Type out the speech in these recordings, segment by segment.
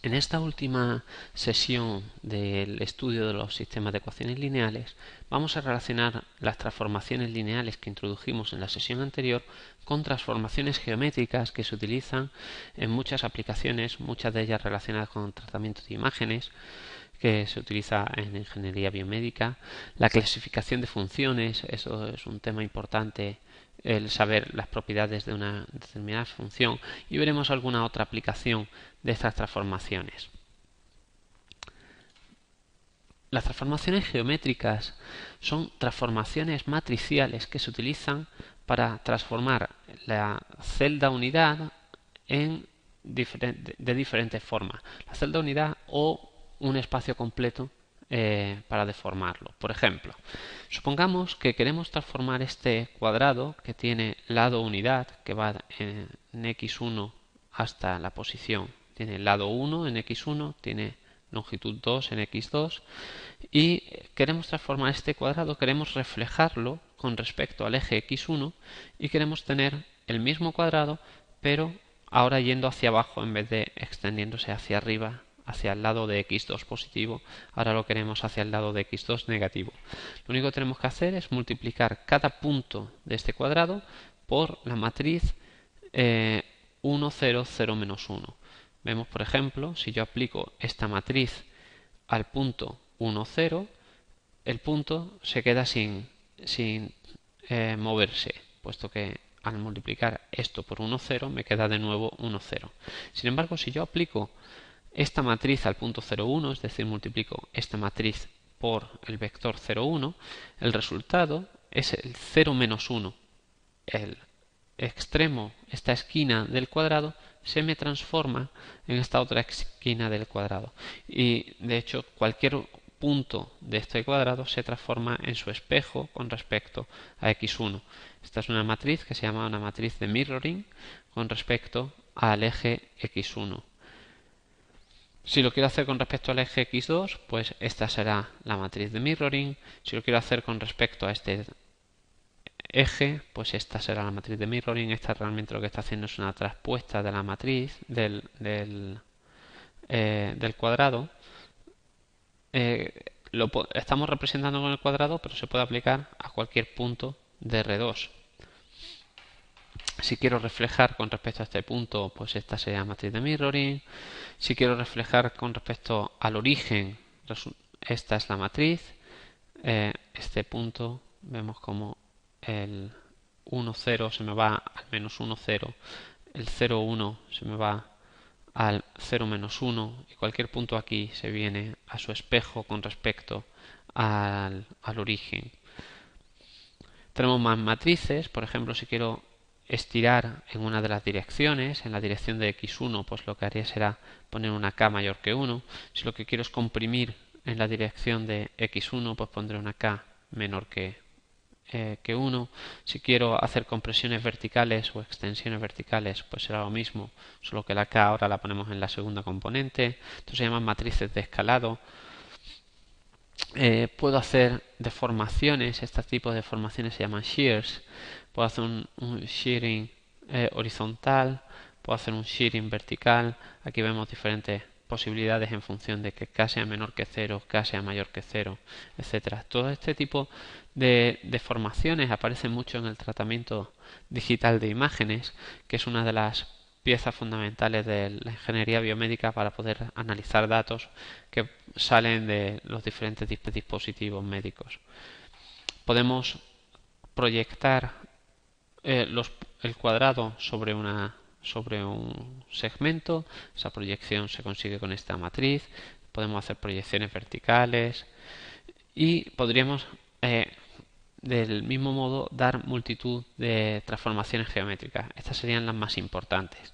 En esta última sesión del estudio de los sistemas de ecuaciones lineales vamos a relacionar las transformaciones lineales que introdujimos en la sesión anterior con transformaciones geométricas que se utilizan en muchas aplicaciones, muchas de ellas relacionadas con tratamiento de imágenes, que se utiliza en ingeniería biomédica, la clasificación de funciones, eso es un tema importante, el saber las propiedades de una determinada función, y veremos alguna otra aplicación de estas transformaciones. Las transformaciones geométricas son transformaciones matriciales que se utilizan para transformar la celda unidad de diferentes formas. La celda unidad o un espacio completo para deformarlo. Por ejemplo, supongamos que queremos transformar este cuadrado que tiene lado unidad, que va en x1 hasta la posición. Tiene lado 1 en x1, tiene longitud 2 en x2 y queremos transformar este cuadrado, queremos reflejarlo con respecto al eje x1 y queremos tener el mismo cuadrado pero ahora yendo hacia abajo en vez de extendiéndose hacia arriba, hacia el lado de x2 positivo, ahora lo queremos hacia el lado de x2 negativo. Lo único que tenemos que hacer es multiplicar cada punto de este cuadrado por la matriz 1, 0, 0, menos 1. Vemos, por ejemplo, si yo aplico esta matriz al punto 1, 0, el punto se queda sin moverse, puesto que al multiplicar esto por 1, 0 me queda de nuevo 1, 0. Sin embargo, si yo aplico esta matriz al punto 0, 1, es decir, multiplico esta matriz por el vector 0, 1, el resultado es el 0 menos 1. El extremo, esta esquina del cuadrado, se me transforma en esta otra esquina del cuadrado. Y de hecho, cualquier punto de este cuadrado se transforma en su espejo con respecto a x1. Esta es una matriz que se llama una matriz de mirroring con respecto al eje x1. Si lo quiero hacer con respecto al eje x2, pues esta será la matriz de mirroring. Si lo quiero hacer con respecto a este eje, pues esta será la matriz de mirroring. Esta realmente lo que está haciendo es una traspuesta de la matriz del cuadrado. Lo estamos representando con el cuadrado, pero se puede aplicar a cualquier punto de R2. Si quiero reflejar con respecto a este punto, pues esta sería la matriz de mirroring. Si quiero reflejar con respecto al origen, esta es la matriz. Este punto, vemos como el 1, 0 se me va al menos 1, 0. El 0, 1 se me va al 0 menos 1 y cualquier punto aquí se viene a su espejo con respecto al origen. Tenemos más matrices, por ejemplo, si quiero estirar en una de las direcciones, en la dirección de x1, pues lo que haría será poner una k mayor que 1. Si lo que quiero es comprimir en la dirección de x1, pues pondré una k menor que 1. Si quiero hacer compresiones verticales o extensiones verticales, pues será lo mismo, solo que la k ahora la ponemos en la segunda componente. Esto se llaman matrices de escalado. Puedo hacer deformaciones, este tipo de deformaciones se llaman shears. Puedo hacer un shearing horizontal, puedo hacer un shearing vertical. Aquí vemos diferentes posibilidades en función de que k sea menor que 0, k sea mayor que 0, etcétera. Todo este tipo de deformaciones aparecen mucho en el tratamiento digital de imágenes, que es una de las piezas fundamentales de la ingeniería biomédica para poder analizar datos que salen de los diferentes dispositivos médicos. Podemos proyectar el cuadrado sobre un segmento. Esa proyección se consigue con esta matriz. Podemos hacer proyecciones verticales y podríamos del mismo modo dar multitud de transformaciones geométricas. Estas serían las más importantes.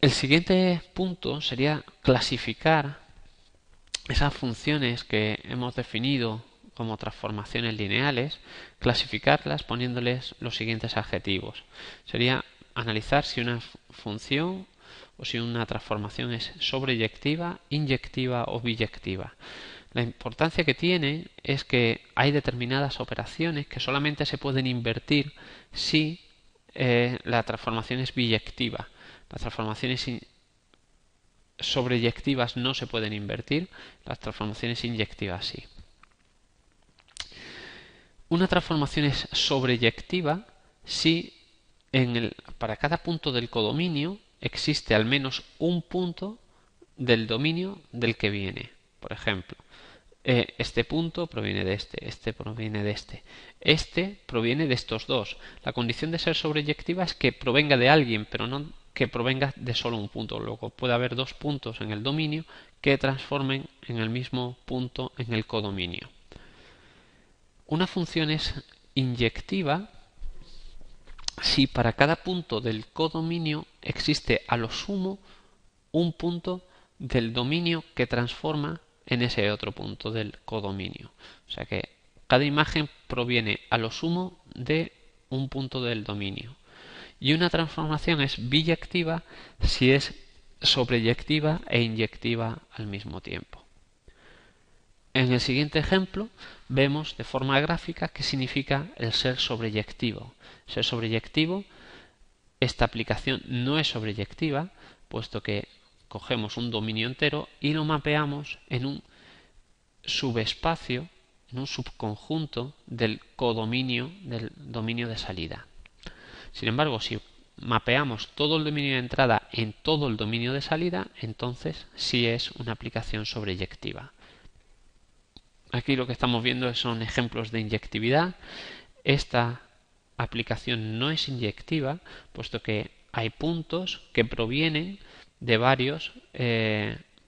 El siguiente punto sería clasificar esas funciones que hemos definido como transformaciones lineales, clasificarlas poniéndoles los siguientes adjetivos. Sería analizar si una función o si una transformación es sobreyectiva, inyectiva o biyectiva. La importancia que tiene es que hay determinadas operaciones que solamente se pueden invertir si la transformación es biyectiva. Las transformaciones sobreyectivas no se pueden invertir, las transformaciones inyectivas sí. Una transformación es sobreyectiva si para cada punto del codominio existe al menos un punto del dominio del que viene. Por ejemplo, este punto proviene de este proviene de este proviene de estos dos. La condición de ser sobreyectiva es que provenga de alguien, pero no que provenga de solo un punto. Luego puede haber dos puntos en el dominio que transformen en el mismo punto en el codominio. Una función es inyectiva si para cada punto del codominio existe a lo sumo un punto del dominio que transforma en ese otro punto del codominio. O sea que cada imagen proviene a lo sumo de un punto del dominio. Y una transformación es biyectiva si es sobreyectiva e inyectiva al mismo tiempo. En el siguiente ejemplo vemos de forma gráfica qué significa el ser sobreyectivo. Ser sobreyectivo, esta aplicación no es sobreyectiva, puesto que cogemos un dominio entero y lo mapeamos en un subespacio, en un subconjunto del codominio del dominio de salida. Sin embargo, si mapeamos todo el dominio de entrada en todo el dominio de salida, entonces sí es una aplicación sobreyectiva. Aquí lo que estamos viendo son ejemplos de inyectividad. Esta aplicación no es inyectiva, puesto que hay puntos que provienen de varios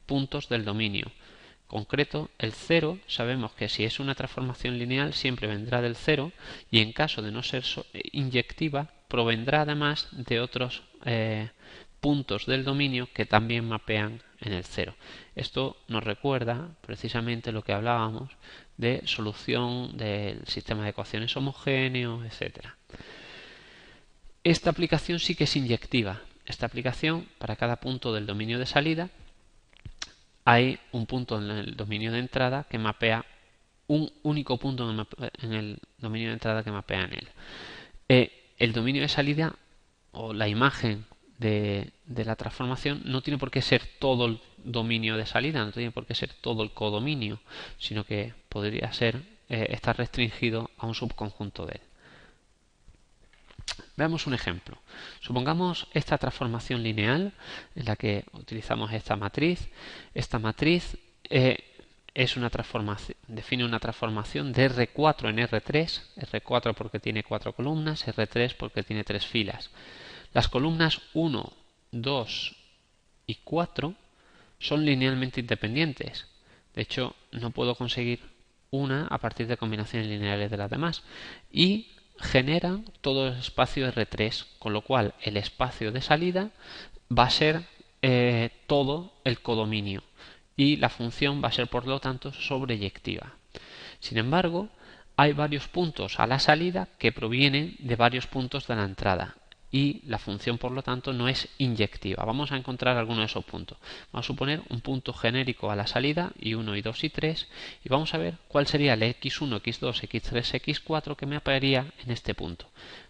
puntos del dominio. En concreto, el 0, sabemos que si es una transformación lineal siempre vendrá del 0 y en caso de no ser inyectiva provendrá además de otros puntos del dominio que también mapean en el 0. Esto nos recuerda precisamente lo que hablábamos de solución del sistema de ecuaciones homogéneo, etc. Esta aplicación sí que es inyectiva. Esta aplicación, para cada punto del dominio de salida, hay un punto en el dominio de entrada que mapea un único punto en el dominio de entrada que mapea en él. El dominio de salida o la imagen de la transformación no tiene por qué ser todo el dominio de salida, no tiene por qué ser todo el codominio, sino que podría ser estar restringido a un subconjunto de él. Veamos un ejemplo. Supongamos esta transformación lineal en la que utilizamos esta matriz. Esta matriz es una transformación, define una transformación de R4 en R3, R4 porque tiene 4 columnas, R3 porque tiene 3 filas. Las columnas 1, 2 y 4 son linealmente independientes. De hecho, no puedo conseguir una a partir de combinaciones lineales de las demás. Y generan todo el espacio R3, con lo cual el espacio de salida va a ser todo el codominio y la función va a ser por lo tanto sobreyectiva. Sin embargo, hay varios puntos a la salida que provienen de varios puntos de la entrada y la función por lo tanto no es inyectiva. Vamos a encontrar algunos de esos puntos. Vamos a suponer un punto genérico a la salida, y 1, y 2, y 3, y vamos a ver cuál sería el x1, x2, x3, x4 que me aparecería en este punto.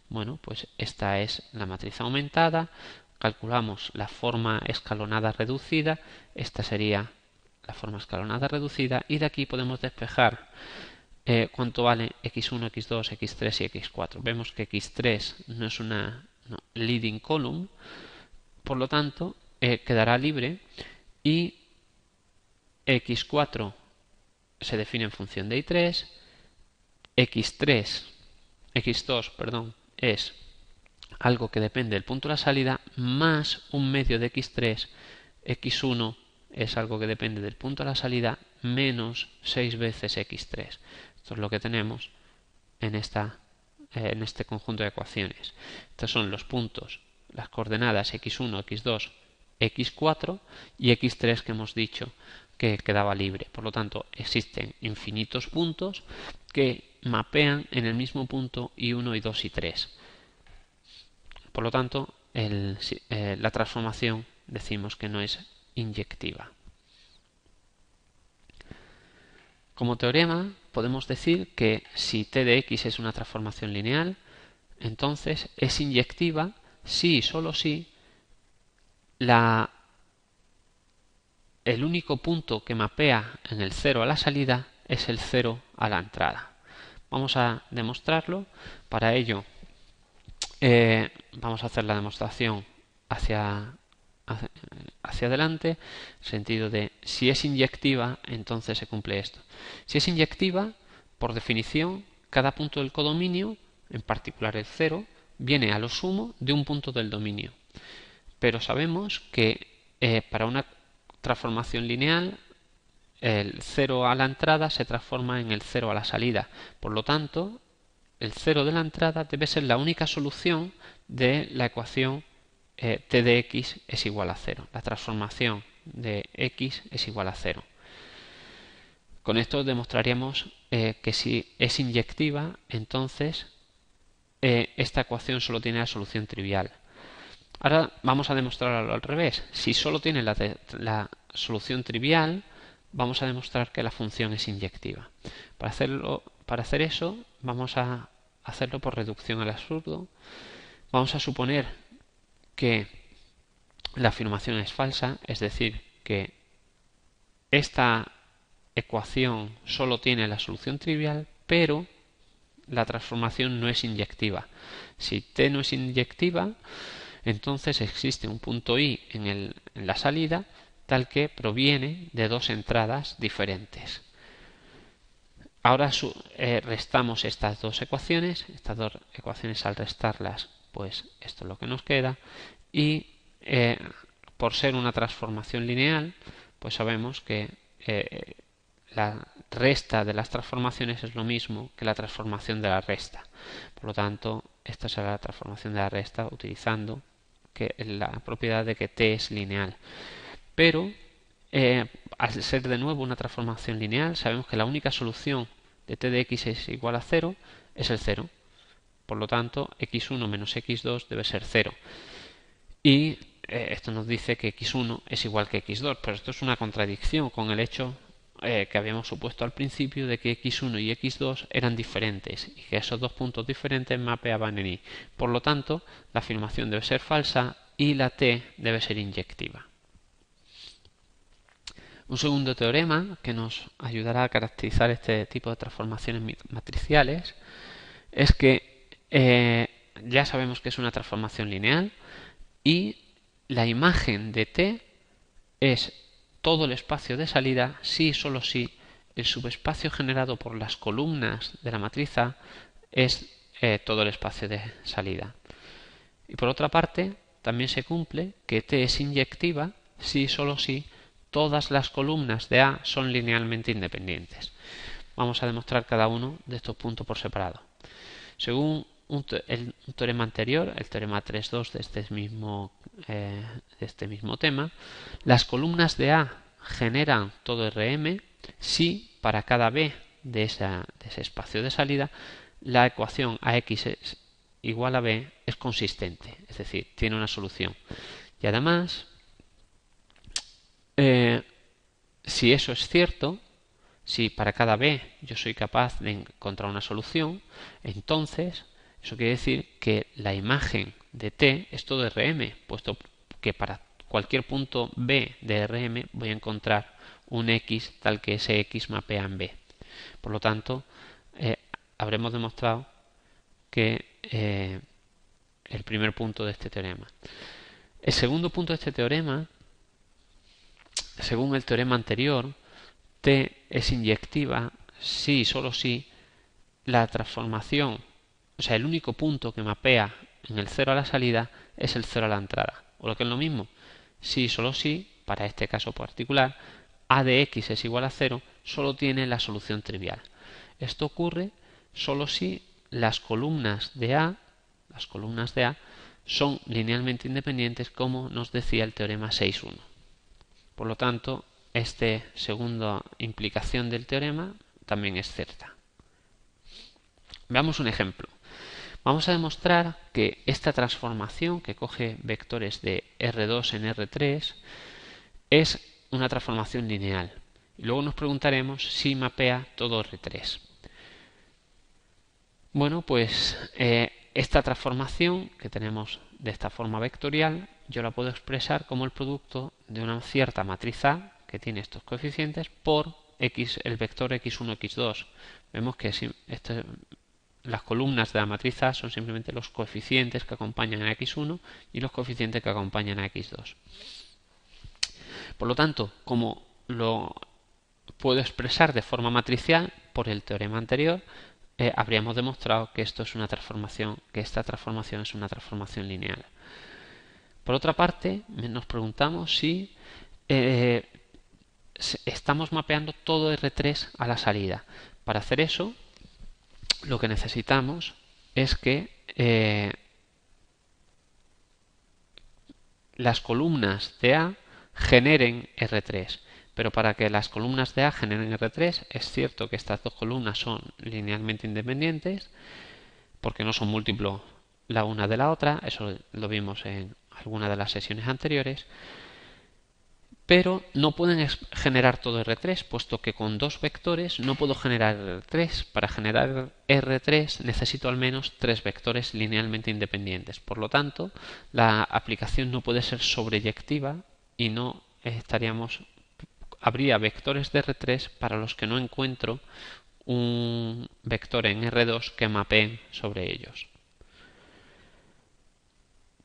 Bueno, pues esta es la matriz aumentada, calculamos la forma escalonada reducida, esta sería la forma escalonada reducida, y de aquí podemos despejar cuánto vale x1, x2, x3 y x4. Vemos que x3 no es una leading column, por lo tanto quedará libre, y x4 se define en función de y3, x2 es algo que depende del punto de la salida más un medio de x3, x1 es algo que depende del punto de la salida menos 6 veces x3. Esto es lo que tenemos en este conjunto de ecuaciones. Estos son los puntos, las coordenadas x1, x2, x4 y x3 que hemos dicho que quedaba libre. Por lo tanto, existen infinitos puntos que mapean en el mismo punto y1, y 2 y 3. Por lo tanto, la transformación decimos que no es inyectiva. Como teorema podemos decir que si t de x es una transformación lineal, entonces es inyectiva si y solo si la el único punto que mapea en el 0 a la salida es el 0 a la entrada. Vamos a demostrarlo. Para ello vamos a hacer la demostración hacia adelante, en el sentido de si es inyectiva, entonces se cumple esto. Si es inyectiva, por definición, cada punto del codominio, en particular el 0, viene a lo sumo de un punto del dominio. Pero sabemos que para una transformación lineal, el 0 a la entrada se transforma en el 0 a la salida. Por lo tanto, el 0 de la entrada debe ser la única solución de la ecuación t de x es igual a 0. La transformación de x es igual a 0. Con esto demostraríamos que si es inyectiva, entonces esta ecuación solo tiene la solución trivial. Ahora vamos a demostrarlo al revés. Si solo tiene la solución trivial, vamos a demostrar que la función es inyectiva. Para hacer eso, vamos a hacerlo por reducción al absurdo. Vamos a suponer que la afirmación es falsa, es decir, que esta ecuación solo tiene la solución trivial, pero la transformación no es inyectiva. Si t no es inyectiva, entonces existe un punto i en la salida tal que proviene de dos entradas diferentes. Ahora restamos estas dos ecuaciones al restarlas, pues esto es lo que nos queda, y por ser una transformación lineal, pues sabemos que la resta de las transformaciones es lo mismo que la transformación de la resta. Por lo tanto, esta será la transformación de la resta utilizando la propiedad de que t es lineal. Pero al ser de nuevo una transformación lineal, sabemos que la única solución de t de x es igual a 0 es el 0. Por lo tanto, x1 menos x2 debe ser 0. Y esto nos dice que x1 es igual que x2, pero esto es una contradicción con el hecho que habíamos supuesto al principio de que x1 y x2 eran diferentes y que esos dos puntos diferentes mapeaban en y. Por lo tanto, la afirmación debe ser falsa y la t debe ser inyectiva. Un segundo teorema que nos ayudará a caracterizar este tipo de transformaciones matriciales es que ya sabemos que es una transformación lineal y la imagen de t es todo el espacio de salida si y solo si el subespacio generado por las columnas de la matriz A es todo el espacio de salida. Y por otra parte, también se cumple que t es inyectiva si y solo si todas las columnas de A son linealmente independientes. Vamos a demostrar cada uno de estos puntos por separado. Según un teorema anterior, el teorema 3.2 de este mismo tema, las columnas de A generan todo Rm si para cada B de ese espacio de salida la ecuación AX es igual a B es consistente, es decir, tiene una solución. Y además, si eso es cierto, si para cada B yo soy capaz de encontrar una solución, entonces eso quiere decir que la imagen de t es todo Rm, puesto que para cualquier punto B de Rm voy a encontrar un x tal que ese x mapea en B. Por lo tanto, habremos demostrado que el primer punto de este teorema. El segundo punto de este teorema, según el teorema anterior, t es inyectiva si y solo si la transformación, o sea, el único punto que mapea en el 0 a la salida es el 0 a la entrada. O lo que es lo mismo, si y solo si, para este caso particular, a de x es igual a 0, solo tiene la solución trivial. Esto ocurre solo si las columnas de A son linealmente independientes, como nos decía el teorema 6.1. Por lo tanto, esta segunda implicación del teorema también es cierta. Veamos un ejemplo. Vamos a demostrar que esta transformación que coge vectores de R2 en R3 es una transformación lineal. Y luego nos preguntaremos si mapea todo R3. Bueno, pues esta transformación que tenemos de esta forma vectorial, yo la puedo expresar como el producto de una cierta matriz A, que tiene estos coeficientes por x, el vector x1, x2. Vemos que las columnas de la matriz A son simplemente los coeficientes que acompañan a x1 y los coeficientes que acompañan a x2. Por lo tanto, como lo puedo expresar de forma matricial por el teorema anterior, habríamos demostrado que esto es una transformación, que esta transformación es una transformación lineal. Por otra parte, nos preguntamos si estamos mapeando todo R3 a la salida. Para hacer eso, lo que necesitamos es que las columnas de A generen R3. Pero para que las columnas de A generen R3, es cierto que estas dos columnas son linealmente independientes, porque no son múltiplos la una de la otra, eso lo vimos en alguna de las sesiones anteriores, pero no pueden generar todo R3, puesto que con dos vectores no puedo generar R3. Para generar R3 necesito al menos tres vectores linealmente independientes. Por lo tanto, la aplicación no puede ser sobreyectiva y no habría vectores de R3 para los que no encuentro un vector en R2 que mapee sobre ellos.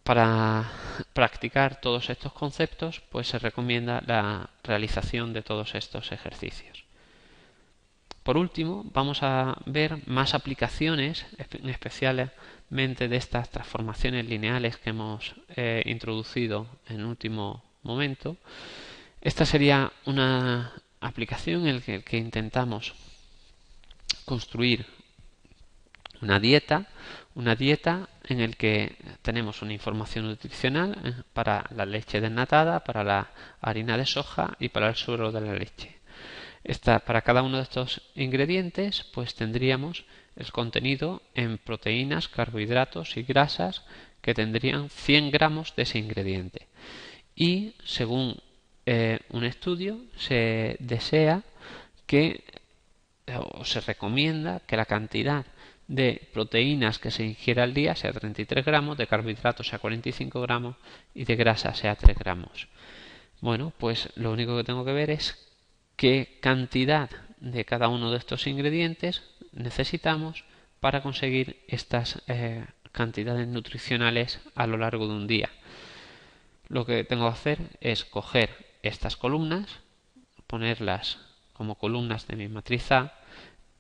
Para practicar todos estos conceptos, pues se recomienda la realización de todos estos ejercicios. Por último, vamos a ver más aplicaciones, especialmente de estas transformaciones lineales que hemos introducido en el último momento. Esta sería una aplicación en la que intentamos construir una dieta en la que tenemos una información nutricional para la leche desnatada, para la harina de soja y para el suero de la leche. Para cada uno de estos ingredientes, pues tendríamos el contenido en proteínas, carbohidratos y grasas que tendrían 100 gramos de ese ingrediente. Y según un estudio, se desea o se recomienda que la cantidad de proteínas que se ingiera al día sea 33 gramos, de carbohidratos sea 45 gramos y de grasa sea 3 gramos. Bueno, pues lo único que tengo que ver es qué cantidad de cada uno de estos ingredientes necesitamos para conseguir estas cantidades nutricionales a lo largo de un día. Lo que tengo que hacer es coger estas columnas, ponerlas como columnas de mi matriz A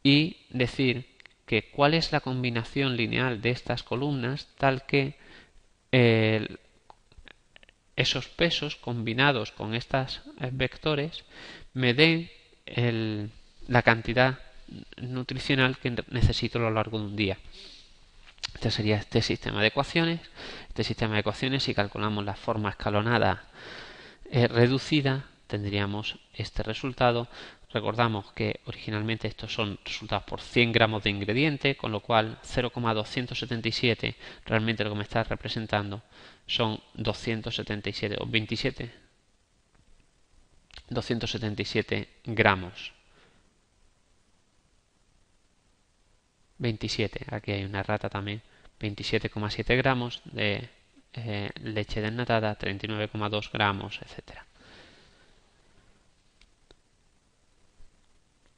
y decir que cuál es la combinación lineal de estas columnas tal que esos pesos combinados con estos vectores me den la cantidad nutricional que necesito a lo largo de un día. Este sería este sistema de ecuaciones. Este sistema de ecuaciones, si calculamos la forma escalonada reducida, tendríamos este resultado. Recordamos que originalmente estos son resultados por 100 gramos de ingrediente, con lo cual 0,277 realmente lo que me está representando son 277 o 277 gramos. 27, aquí hay una errata también, 27,7 gramos de leche desnatada, 39,2 gramos, etcétera.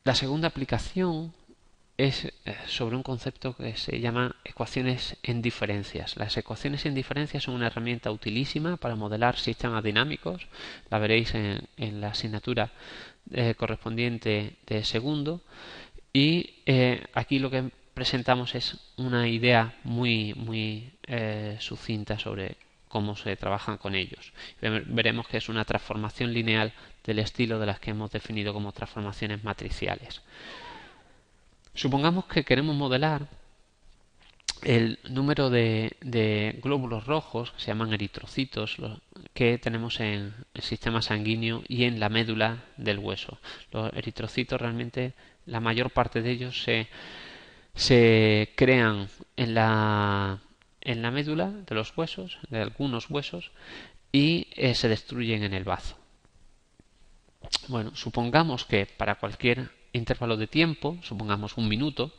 La segunda aplicación es sobre un concepto que se llama ecuaciones en diferencias. Las ecuaciones en diferencias son una herramienta utilísima para modelar sistemas dinámicos. La veréis en la asignatura correspondiente de segundo. Y aquí lo que presentamos es una idea muy sucinta sobre cómo se trabajan con ellos. Veremos que es una transformación lineal del estilo de las que hemos definido como transformaciones matriciales. Supongamos que queremos modelar el número de glóbulos rojos, que se llaman eritrocitos, que tenemos en el sistema sanguíneo y en la médula del hueso. Los eritrocitos realmente, la mayor parte de ellos se crean en la médula de los huesos, de algunos huesos, y se destruyen en el bazo. Bueno, supongamos que para cualquier intervalo de tiempo, supongamos un minuto,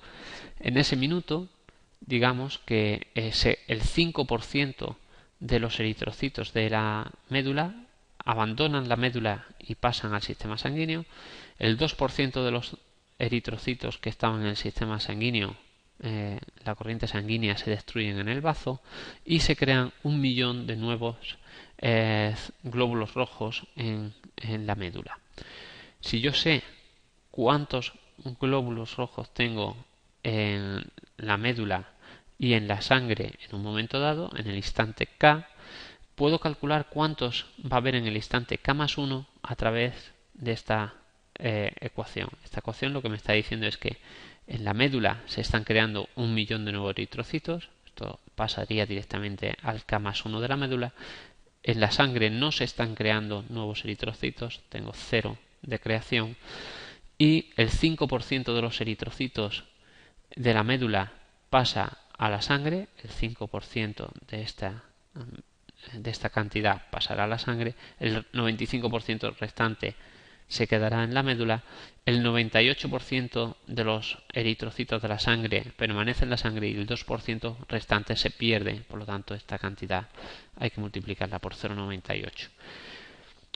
en ese minuto, digamos que el 5% de los eritrocitos de la médula abandonan la médula y pasan al sistema sanguíneo. El 2% de los eritrocitos que estaban en el sistema sanguíneo, la corriente sanguínea, se destruyen en el bazo y se crean 1 millón de nuevos glóbulos rojos en la médula. Si yo sé cuántos glóbulos rojos tengo en la médula y en la sangre en un momento dado, en el instante K, puedo calcular cuántos va a haber en el instante K más 1 a través de esta ecuación. Esta ecuación lo que me está diciendo es que en la médula se están creando 1 millón de nuevos eritrocitos. Esto pasaría directamente al K más 1 de la médula. En la sangre no se están creando nuevos eritrocitos, tengo 0 de creación. Y el 5% de los eritrocitos de la médula pasa a la sangre, el 5% de esta cantidad pasará a la sangre, el 95% restante se quedará en la médula, el 98% de los eritrocitos de la sangre permanece en la sangre y el 2% restante se pierde. Por lo tanto, esta cantidad hay que multiplicarla por 0,98.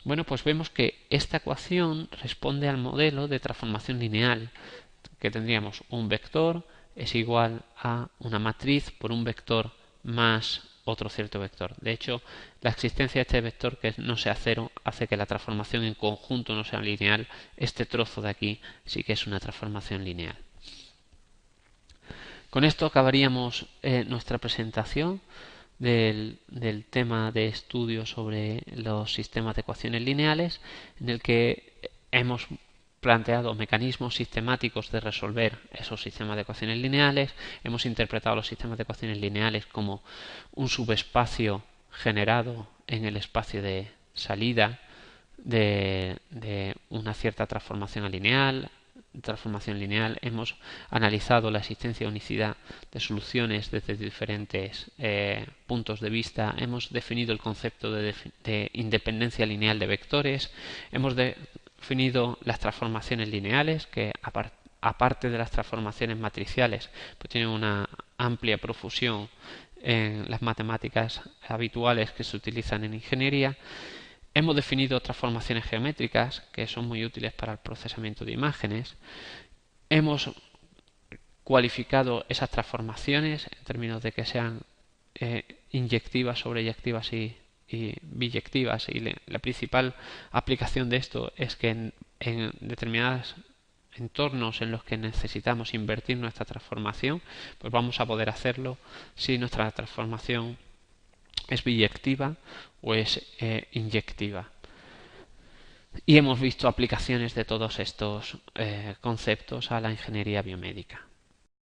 Bueno, pues vemos que esta ecuación responde al modelo de transformación lineal, que tendríamos un vector es igual a una matriz por un vector más otro cierto vector. De hecho, la existencia de este vector que no sea cero hace que la transformación en conjunto no sea lineal. Este trozo de aquí sí que es una transformación lineal. Con esto acabaríamos nuestra presentación del tema de estudio sobre los sistemas de ecuaciones lineales, en el que hemos planteado mecanismos sistemáticos de resolver esos sistemas de ecuaciones lineales. Hemos interpretado los sistemas de ecuaciones lineales como un subespacio generado en el espacio de salida de una cierta transformación lineal. Hemos analizado la existencia de unicidad de soluciones desde diferentes puntos de vista. Hemos definido el concepto de independencia lineal de vectores. Hemos definido las transformaciones lineales, que aparte de las transformaciones matriciales, pues tienen una amplia profusión en las matemáticas habituales que se utilizan en ingeniería. Hemos definido transformaciones geométricas que son muy útiles para el procesamiento de imágenes. Hemos cualificado esas transformaciones en términos de que sean inyectivas, sobreyectivas y biyectivas, y la principal aplicación de esto es que en determinados entornos en los que necesitamos invertir nuestra transformación, pues vamos a poder hacerlo si nuestra transformación es biyectiva o es inyectiva. Y hemos visto aplicaciones de todos estos conceptos a la ingeniería biomédica.